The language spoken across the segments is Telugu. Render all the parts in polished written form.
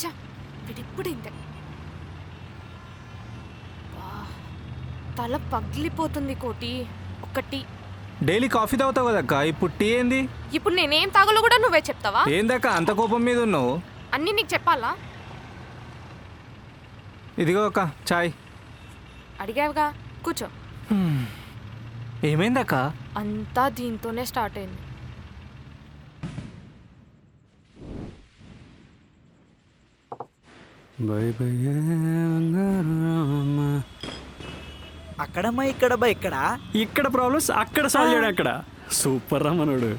చా వీడిప్పుడు ఇంతే. తల పగిలిపోతుంది కోటి. ఒకటి డైలీ కాఫీ తాగుతావు కదక్క, ఇప్పుడు టీ ఏంది? ఇప్పుడు నేనేం తాగలో కూడా నువ్వే చెప్తావా? ఏందక్క అంత కోపం మీద ఉన్నావు? అన్నీ నీకు చెప్పాలా? ఇదిగో అక్క చాయ్. అడిగావుగా, కూర్చో. ఏమైందక్క? అంతా దీంతోనే స్టార్ట్ అయింది. అక్కడమ్మా ఇక్కడబ్బా ఇక్కడ ప్రాబ్లమ్స్ అక్కడ సాల్వ్ చేయడం. అక్కడ సూపర్ రా మనోడు.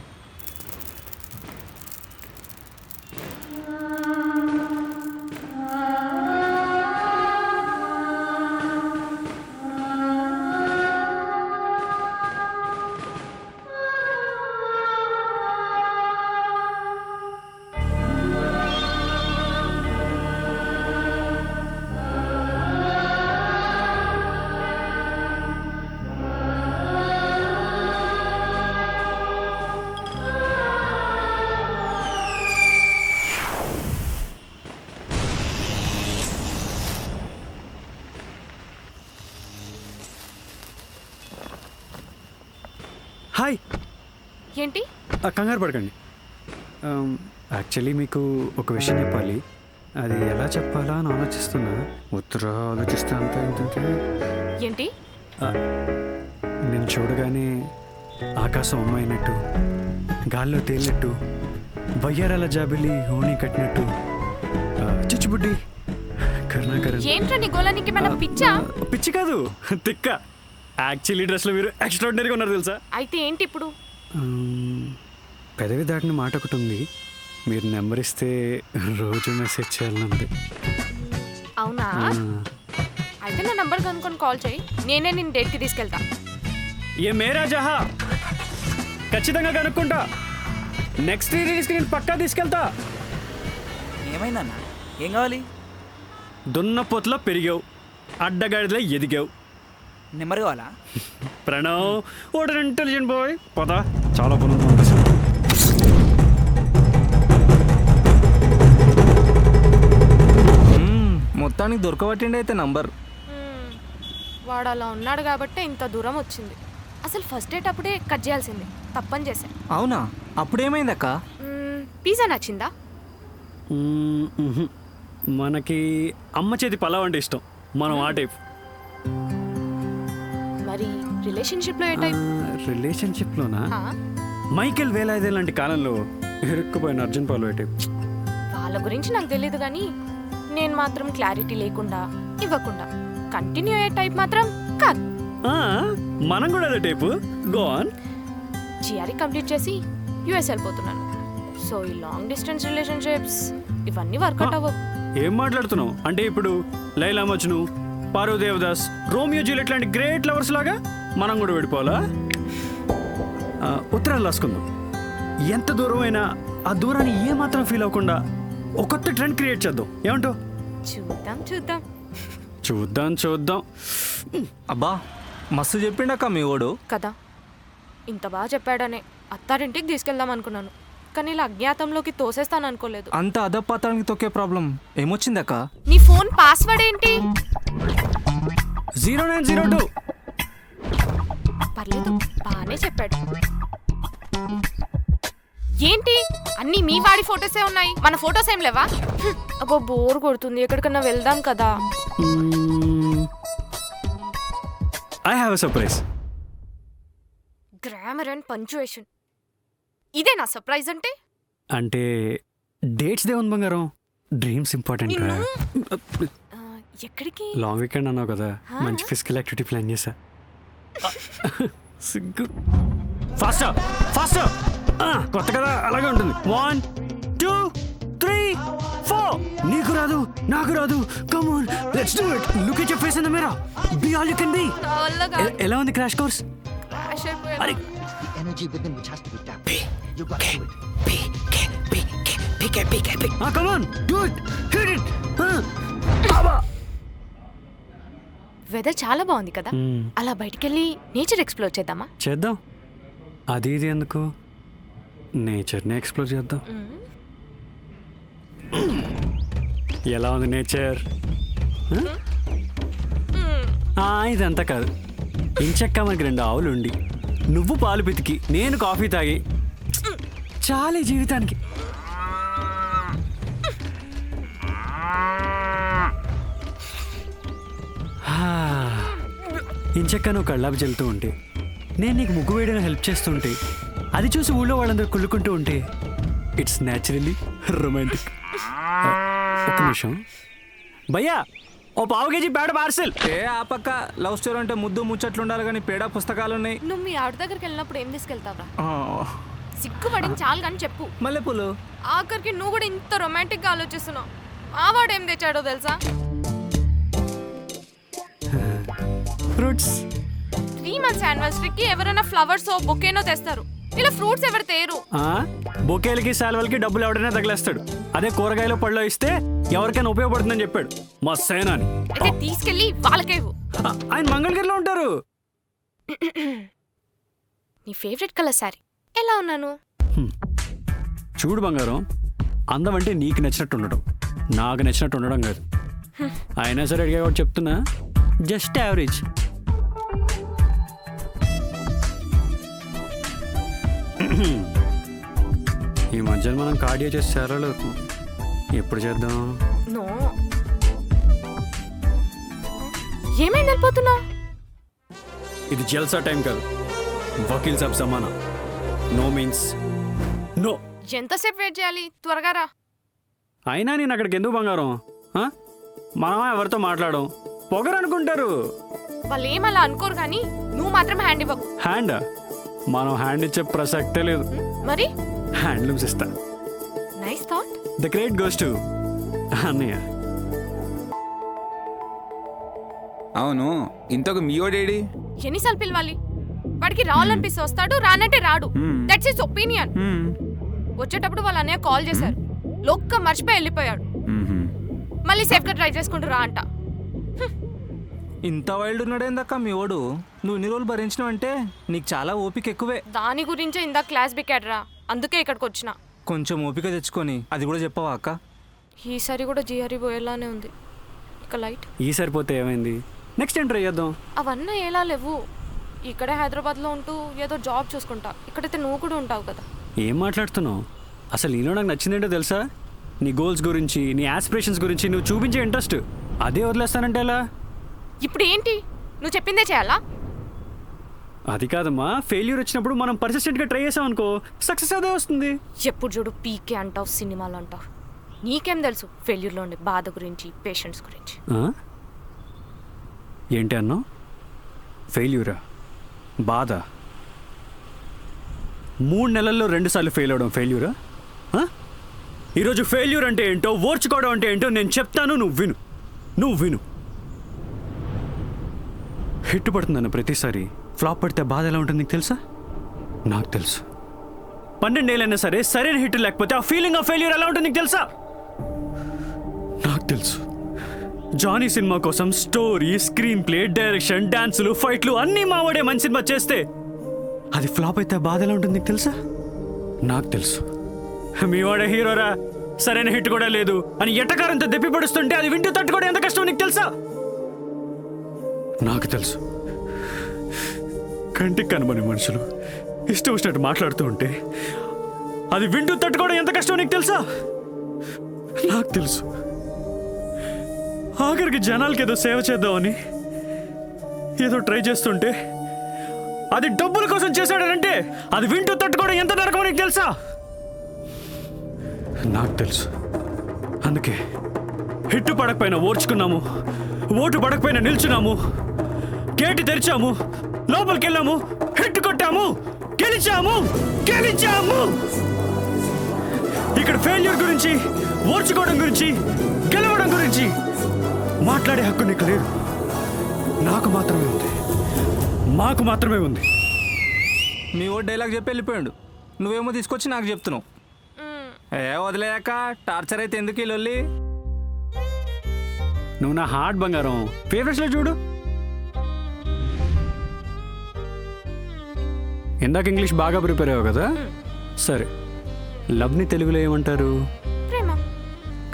హాయ్. ఏంటి? కంగారు పడకండి. యాక్చువల్లీ మీకు ఒక విషయం చెప్పాలి. అది ఎలా చెప్పాలా అని ఆలోచిస్తున్నా. ఉత్తరా ఆలోచిస్తే అంతా ఏంటంటే ఏంటి? నేను చూడగానే ఆకాశం అమ్మాయినట్టు, గాల్లో తేలినట్టు, వయ్యారాల జాబిలి హోణి కట్టినట్టు, చిచ్చుబుడ్డి కరుణాకరన్. ఏంట్రా నీ గోళానికి మన పిచ్చా? పిచ్చి కాదు, తిక్క. యాక్చువల్లీ డ్రెస్లో మీరు ఎక్స్ట్రాడినరీగా ఉన్నారు తెలుసా? అయితే ఏంటి ఇప్పుడు? పెదవి దాటిన మాట ఒకటి ఉంది. మీరు నెంబర్ ఇస్తే రోజు మెసేజ్ చేయాలనుంది. అవునా? అయితే నా నంబర్ కనుక్కొని కాల్ చేయి, నేనే నేను డేట్కి తీసుకెళ్తా. ఏ మేరా జహా, ఖచ్చితంగా కనుక్కుంటా. నెక్స్ట్ రిలీజ్కి నేను పక్కా తీసుకెళ్తా. ఏమైందన్నా? ఏం కావాలి? దున్నపోతులో పెరిగావు, అడ్డగాడిలో ఎదిగావు. నెంబర్ కావాలా? Pranav what an intelligent boy. పదా చాలా పనులు పంపిస్తాను. మొత్తానికి దొరకబట్టిండి అయితే నంబర్. వాడు అలా ఉన్నాడు కాబట్టి ఇంత దూరం వచ్చింది. అసలు ఫస్ట్ డేట్ అప్పుడే కట్ చేయాల్సింది, తప్పని చేశాను. అవునా? అప్పుడేమైందక్క? పిజ్జా నచ్చిందా? మనకి అమ్మ చేతి పలావ్ అంటే ఇష్టం, మనం ఆ టైప్. మరి రిలేషన్షిప్లో ఏ టైప్? రిలేషన్షిప్లోనా? మైకేల్ వేలాయిదే లాంటి కాలంలో ఇరుక్కుపోయిన అర్జున్ పాలు టైప్. వాళ్ళ గురించి నాకు తెలియదు కానీ నేను మాత్రం క్లారిటీ లేకుండా ఇవ్వకుండా కంటిన్యూ అయ్యే టైప్ మాత్రం కాదు. మనం కూడా అదే type. Go on. GRE complete చేసి యూఎస్ వెళ్ళిపోతున్నాను. సో ఈ లాంగ్ డిస్టెన్స్ రిలేషన్షిప్స్ ఇవన్నీ వర్కౌట్ అవ్వవు. ఏం మాట్లాడుతున్నావు? అంటే ఇప్పుడు లైలా మజ్ను, పారు దేవదాస్, రోమియో జూలియట్ లాంటి గ్రేట్ లవర్స్ లాగా మనం కూడా విడిపోవాలా? ఉత్తరాలు రాసుకుందాం. ఎంత దూరం అయినా ఆ దూరాన్ని ఏమాత్రం ఫీల్ అవ్వకుండా ఒక కొత్త ట్రెండ్ క్రియేట్ చేద్దాం. ఏమంటావు? చూద్దాం చూద్దాం చూద్దాం చూద్దాం. అబ్బా మస్తు చెప్పిండక్క మీ ఓడు కదా. ఇంత బాగా చెప్పాడనే అత్తారింటికి తీసుకెళ్దాం అనుకున్నాను, కానీ ఇలా అజ్ఞాతంలోకి తోసేస్తాను అనుకోలేదు. అంత అదపాతానికి తొక్కే ప్రాబ్లం ఏమొచ్చిందక్క? నీ ఫోన్ పాస్వర్డ్ ఏంటి? 0902. పర్లేదు, బాగానే చెప్పాడు. ఏంటి అన్నీ మీ వాడి ఫొటోసే ఉన్నాయి, మన ఫొటోస్ ఏం లేవా? అబ్బో బోర్ కొడుతుంది, ఎక్కడికన్నా వెళ్దాం కదా. I have a surprise. Grammar and punctuation, ఇదే నా సర్ప్రైజ్ అంటే? అంటే డేట్స్ దే ఉంది బంగారం, డ్రీమ్స్ ఇంపార్టెంట్. ఎక్కడికి? లాంగ్ వీకెండ్ అన్నావు కదా, మంచి ఫిజికల్ యాక్టివిటీ ప్లాన్ చేశా. సిగ్గు. ఫాస్టర్ ఫాస్టర్, కొత్త కదా అలాగే ఉంటుంది. 1 2 3 4. నీకు రాదు నాకు రాదు, come on let's do it. Look at your face in the mirror, be all you can be. ఎలా ఉంది క్రాష్ కోర్స్? అరే energy within which has to be tapped. You got to do it. Pick. Come on, do it. Hit it. Weather చాలా బాగుంది కదా, అలా బయటికెళ్ళి నేచర్ ఎక్స్ప్లోర్ చేద్దామా? చేద్దాం. అది ఇది ఎందుకు, నేచర్ని ఎక్స్ప్లోర్ చేద్దాం. ఎలా ఉంది నేచర్? ఇదంతా కాదు. ఇంచక్క మనకి 2 ఆవులు ఉండి నువ్వు పాలు పితికి నేను కాఫీ తాగి చాలే జీవితానికి. ఇంచక్క నువ్వు కళ్ళాపు చెల్లుతూ ఉంటే, నేను నీకు ముగ్గు వేయడానికి హెల్ప్ చేస్తుంటే, అది చూసి ఊళ్ళో వాళ్ళందరూ కుళ్ళుకుంటూ ఉంటే ఇట్స్ న్యాచురలీ రొమాంటిక్. ఒక్క నిమిషం భయ్యా, ఓ 1/2 kg పేడ పార్సెల్. ఆ పక్క లవ్ స్టోరీ అంటే ముద్దు ముచ్చట్లు ఉండాలి కానీ పేడ పుస్తకాలు ఉన్నాయి. నువ్వు మీ ఆవిడ దగ్గరికి వెళ్ళినప్పుడు ఏం తీసుకెళ్తావా? ఆ, సిగ్గుపడింది చాలు కానీ చెప్పు. మల్లెపూలు. ఆఖరికి నువ్వు కూడా ఇంత రొమాంటిక్ గా ఆలోచిస్తున్నావు. ఆ వాడు ఏం తెచ్చాడో తెలుసా? ఫ్రూట్స్. 3 months యానివర్సరీకి ఎవరైనా ఫ్లవర్స్ బొకేనో తెస్తారు, ఇలా ఫ్రూట్స్ ఎవరు తేరు. బొకేలకి శాల్వలకి డబ్బులు ఎవడైనా తగిలేస్తాడు. అదే కూరగాయలు పళ్ళు ఇస్తే ఎవరికైనా ఉపయోగపడుతుందని చెప్పాడు మా సేనాని. అయితే తీసుకెళ్ళి వాళ్ళకేవు. ఆయన మంగళగిరిలో ఉంటారు. నీ ఫేవరెట్ కలర్ సారీ ఎలా ఉన్నాను? చూడు బంగారం, అందం అంటే నీకు నచ్చినట్టు ఉండడం, నాకు నచ్చినట్టు ఉండడం కాదు. అయినా సరే అడిగా కూడా చెప్తున్నా, జస్ట్ యావరేజ్. ఈ మధ్యన మనం కార్డియో చేసి చాలా అవుతుంది. ఎప్పుడు చేద్దాం? నో, ఏమైంది వెళ్ళిపోతున్నా? ఇది జల్సా టైం కాదు, వకీల్ సాబ్ సమానా. No means no. ఎంతసేపు వెయిట్ చేయాలి? త్వరగా రా. అయినా నేను అక్కడికి ఎందుకు బంగారం? మనమా ఎవరితో మాట్లాడడం? పొగరు అనుకుంటారు. వాళ్ళు ఏమలా అనుకోరు కానీ నువ్వు మాత్రం హ్యాండ్ ఇవ్వకు. హ్యాండ్? మనం హ్యాండ్ ఇచ్చే ప్రసక్తే లేదు. మరి హ్యాండ్లూమ్స్ ఇస్తా. Nice thought. The credit goes to అన్నయ్య. అవును, ఇంతకు మీయోడేడి? ఎన్నిసార్లు పిలవాలి? వాడికి రావాలనిపిస్తే వస్తాడు, రానంటే రాడు. That's his opinion. వచ్చేటప్పుడు వాళ్ళ అన్నయ్య కాల్ చేశారు, లోక్క మర్చిపోయి వెళ్ళిపోయాడు. మళ్ళీ సేఫ్గా ట్రై చేసుకుంటూ రా అంట. ఇంత వైల్డ్ ఉన్నాడేందక్క మీ ఓడు? నువ్వు ఇన్ని రోజులు భరించినావంటే నీకు చాలా ఓపిక ఎక్కువే. దాని గురించే ఇందాక క్లాస్ బికాడ్రా, అందుకే ఇక్కడికి వచ్చిన. కొంచెం ఓపిక తెచ్చుకొని అది కూడా చెప్పవా అక్క? ఈసారి కూడా జిఆర్ఈ పోయేలానే ఉంది. ఇక లైట్. ఈ సరిపోతే ఏమైంది? నెక్స్ట్ టైం ట్రై చేద్దాం. అవన్నీ ఎలా లేవు. ఇక్కడే హైదరాబాద్లో ఉంటూ ఏదో జాబ్ చూసుకుంటా. ఇక్కడైతే నువ్వు కూడా ఉంటావు కదా. ఏం మాట్లాడుతున్నావు? అసలు నీలో నాకు నచ్చిందేంటో తెలుసా? నీ గోల్స్ గురించి, నీ ఆస్పిరేషన్స్ గురించి నువ్వు చూపించే ఇంట్రెస్ట్. అదే వదిలేస్తానంటే ఎలా? ఇప్పుడు ఏంటి? నువ్వు చెప్పిందే చేయాలా? అది కాదమ్మా, ఫెయిల్యూర్ వచ్చినప్పుడు మనం పర్సిస్టెంట్గా ట్రై చేసాం అనుకో, సక్సెస్ అదే వస్తుంది. ఎప్పుడు చూడు పీకే అంటావు, సినిమాలు అంటావు. నీకేం తెలుసు ఫెయిల్యూర్లో ఉండే బాధ గురించి, పేషెంట్స్ గురించి? ఏంటి అన్నావు? ఫెయిల్యూరా? బాధ? 3 నెలల్లో 2 సార్లు ఫెయిల్ అవడం ఫెయిల్యూరా? ఈరోజు ఫెయిల్యూర్ అంటే ఏంటో, ఓర్చుకోవడం అంటే ఏంటో నేను చెప్తాను, నువ్వు విను. హిట్ పడుతుందన్న ప్రతిసారి ఫ్లాప్ పడితే బాధ ఎలా ఉంటుంది నీకు తెలుసా? నాకు తెలుసు. 12 ఏళ్ళైనా సరే సరైన హిట్ లేకపోతే ఆ ఫీలింగ్ ఆఫ్ ఫెయిల్యూర్ ఎలా ఉంటుంది నీకు తెలుసా? నాకు తెలుసు. జానీ సినిమా కోసం స్టోరీ, స్క్రీన్ ప్లే, డైరెక్షన్, డాన్సులు, ఫైట్లు అన్నీ మావాడే మంచి సినిమా చేస్తే అది ఫ్లాప్ అయితే బాధ ఎలా ఉంటుంది నీకు తెలుసా? నాకు తెలుసు. మీ వాడే హీరోరా, సరైన హిట్ కూడా లేదు అని ఎట్టకారంతో దెప్పి పడుస్తుంటే అది వింటూ తట్టుకోవడం ఎంత కష్టం నీకు తెలుసా? నాకు తెలుసు. కంటికి కనబడి మనుషులు ఇష్టం వచ్చినట్టు మాట్లాడుతూ ఉంటే అది వింటూ తట్టుకోవడం ఎంత కష్టం నీకు తెలుసా? నాకు తెలుసు. ఆఖరికి జనాలకి ఏదో సేవ చేద్దామని ఏదో ట్రై చేస్తుంటే అది డబ్బుల కోసం చేశాడనంటే అది వింటూ తట్టుకోవడం ఎంత నరకమో నీకు తెలుసా? నాకు తెలుసు. అందుకే హిట్టు పడకపోయినా ఓర్చుకున్నాము, ఓటు పడకపోయినా నిల్చున్నాము, గేటు తెరిచాము, లోపలికి వెళ్ళాము, హిట్ కొట్టాము, గెలిచాము. ఇక్కడ ఫెయిల్యూర్ గురించి, ఓర్చుకోవడం గురించి, గెలవడం గురించి మాట్లాడే హక్కు నీకు లేదు. నాకు మాత్రమే ఉంది. మాకు మాత్రమే ఉంది. మీ ఓ డైలాగ్ చెప్పి వెళ్ళిపోయాడు, నువ్వేమో తీసుకొచ్చి నాకు చెప్తున్నావు. వదిలేక టార్చర్ అయితే ఎందుకు లొల్లి? నువ్వు నా హార్ట్ బంగారం. ఫేవరెట్స్లో చూడు. ఇందాక ఇంగ్లీష్ బాగా ప్రిపేర్ అయ్యావు కదా? సరే, లవ్ని తెలుగులో ఏమంటారు? ప్రేమ.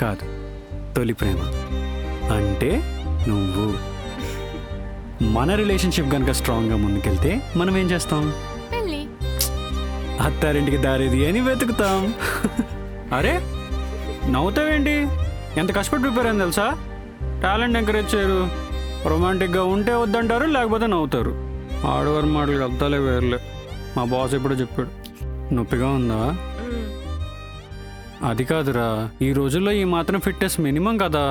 కాదు, తొలి ప్రేమ అంటే నువ్వు. మన రిలేషన్షిప్ కనుక స్ట్రాంగ్గా ముందుకెళ్తే మనం ఏం చేస్తాం? పెళ్ళి. అత్తారింటికి దారేది అని వెతుకుతాం. అరే నవ్వుతావేంటి? ఎంత కష్టపడి ప్రిపేర్ అయింది తెలుసా? టాలెంట్ ఎంకరేజ్ చేయరు. రొమాంటిక్గా ఉంటే వద్దంటారు, లేకపోతే నవ్వుతారు. ఆడవారి మాటలు అర్థాలే వేర్లే. మా బాస్ ఎప్పుడో చెప్పాడు. నొప్పిగా ఉందా? అది కాదురా, ఈ రోజుల్లో ఈ మాత్రం ఫిట్నెస్ మినిమం కదా.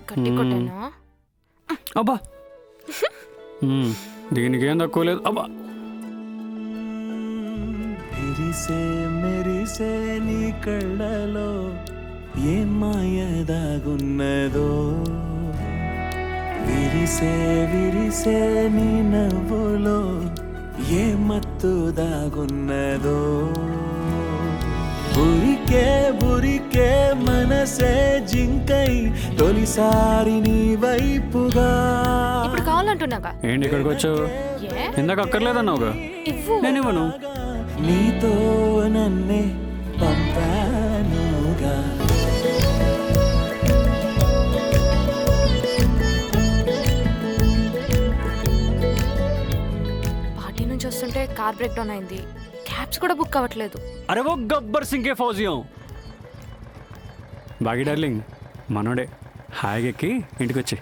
గట్టి కొట్టానా? అబ్బా దీనికి ఏం తక్కువ లేదు. అబ్బా మెరిసే నీ కళ్ళలో ఏ మాయదాగున్నదో, విరిసే నీ నవ్వులో ఏ మత్తు దాగున్నదో, బురికే మనసే జింకై తొలిసారి నీ వైపుగా. ఇప్పుడు కావాలంటున్నాగా. ఏంటి ఇక్కడికి వచ్చావు? ఇందాక అక్కర్లేదన్నావుగా. ఇవ్వు. నేను ఇవ్వను. నీతో నన్నే పంపానుగా. పార్టీ నుంచి వస్తుంటే కార్ బ్రేక్ డౌన్ అయింది. క్యాబ్స్ కూడా బుక్ అవ్వట్లేదు. అరే ఓ గబ్బర్ సింగ్ కే ఫౌజియం. బాగి డార్లింగ్ మనోడే. హాయిగా ఎక్కి ఇంటికి వచ్చి.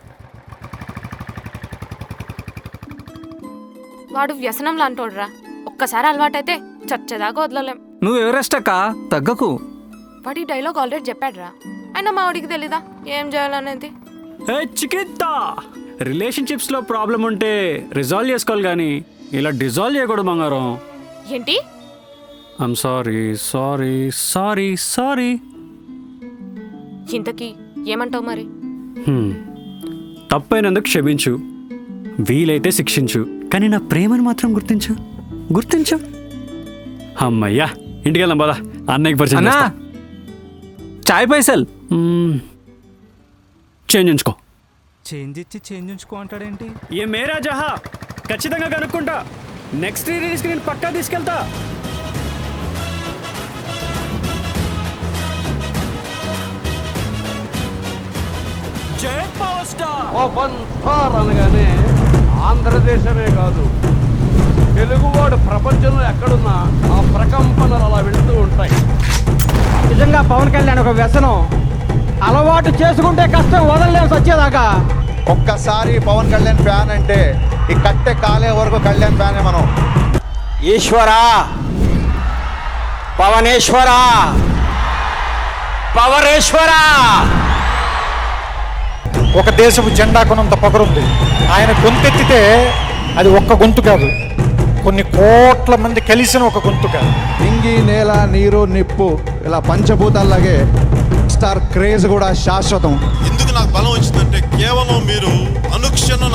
వాడు వ్యసనంలా అంటోడ్రా. ఒక్కసారి అలవాటైతే చచ్చేదాకా వదలలేం. నువ్వు ఎవరెస్ట్ అక్క, తగ్గకు. వాడి డైలాగ్ ఆల్రెడీ చెప్పాడ్రా. అయినా మా వాడికి తెలీదా ఏం చేయాలనేది? ఏ చికిత్తా, రిలేషన్షిప్స్లో ప్రాబ్లం ఉంటే రిజాల్వ్ చేసుకోవాలి కానీ ఇలా డిజాల్వ్ చేయకూడదు బంగారం. ఏంటి? I'm sorry sorry sorry sorry. ఇంతకీ ఏమంటావు మరి? తప్పైనందుకు క్షమించు, వీలైతే శిక్షించు, కానీ నా ప్రేమను మాత్రం గుర్తించు. అమ్మయ్యా, ఇంటికి వెళ్దాం పదా. అన్నయ్యకి పరిచయం అన్నా చేస్తా. చాయ్ పైసలు చేంజ్ ఉంచుకో. చేంజ్ ఇచ్చి చేంజ్ ఉంచుకో అంటాడేంటి? ఏ మేరా జహా, ఖచ్చితంగా కనుక్కుంటా. నెక్స్ట్ రిలీజ్కి నేను పక్కా తీసుకెళ్తా. జై పవర్ స్టార్. ఓపెన్ స్టార్ అనగానే ఆంధ్రదేశమే కాదు, తెలుగువాడు ప్రపంచంలో ఎక్కడున్నా ఆ ప్రకంపనలు అలా వెళుతూ ఉంటాయి. నిజంగా పవన్ కళ్యాణ్ ఒక వ్యసనం. అలవాటు చేసుకుంటే కష్టం వదలలేము సచ్చేదాకా. ఒక్కసారి పవన్ కళ్యాణ్ ఫ్యాన్ అంటే ఈ కట్టె కాలే వరకు కళ్యాణ్ ఫ్యానే మనం. ఈశ్వరా, పవనేశ్వరా, పవరేశ్వరా. ఒక దేశపు జెండా కొనంత పొగరుంది. ఆయన గొంతెత్తితే అది ఒక్క గొంతు కాదు, కొన్ని కోట్ల మంది కలిసిన ఒక గొంతు కాదు. ఇంగి, నేల, నీరు, నిప్పు ఇలా పంచభూతాల్లాగే స్టార్ క్రేజ్ కూడా శాశ్వతం. ఎందుకు నాకు బలం వచ్చిందంటే కేవలం మీరు అనుక్షణం